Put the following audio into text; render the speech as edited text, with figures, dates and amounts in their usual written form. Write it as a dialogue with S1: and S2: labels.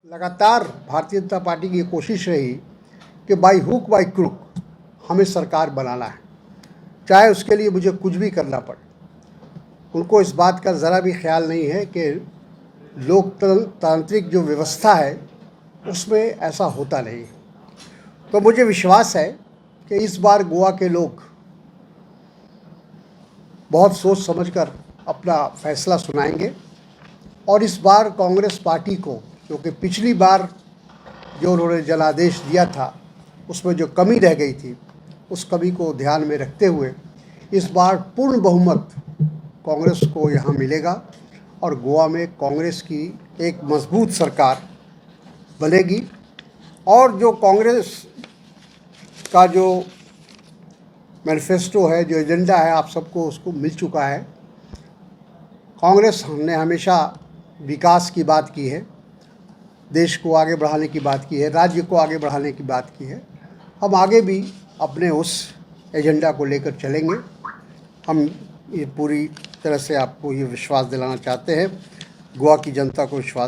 S1: लगातार भारतीय जनता पार्टी की ये कोशिश रही कि बाई हुक बाई क्रुक हमें सरकार बनाना है, चाहे उसके लिए मुझे कुछ भी करना पड़े। उनको इस बात का ज़रा भी ख्याल नहीं है कि लोकतांत्रिक जो व्यवस्था है उसमें ऐसा होता नहीं। तो मुझे विश्वास है कि इस बार गोवा के लोग बहुत सोच समझकर अपना फैसला सुनाएंगे और इस बार कांग्रेस पार्टी को, क्योंकि पिछली बार जो उन्होंने जनादेश दिया था उसमें जो कमी रह गई थी, उस कमी को ध्यान में रखते हुए इस बार पूर्ण बहुमत कांग्रेस को यहाँ मिलेगा और गोवा में कांग्रेस की एक मजबूत सरकार बनेगी। और जो कांग्रेस का जो मैनिफेस्टो है, जो एजेंडा है, आप सबको उसको मिल चुका है। कांग्रेस ने हमेशा विकास की बात की है, देश को आगे बढ़ाने की बात की है, राज्य को आगे बढ़ाने की बात की है। हम आगे भी अपने उस एजेंडा को लेकर चलेंगे। हम ये पूरी तरह से आपको ये विश्वास दिलाना चाहते हैं, गोवा की जनता को विश्वास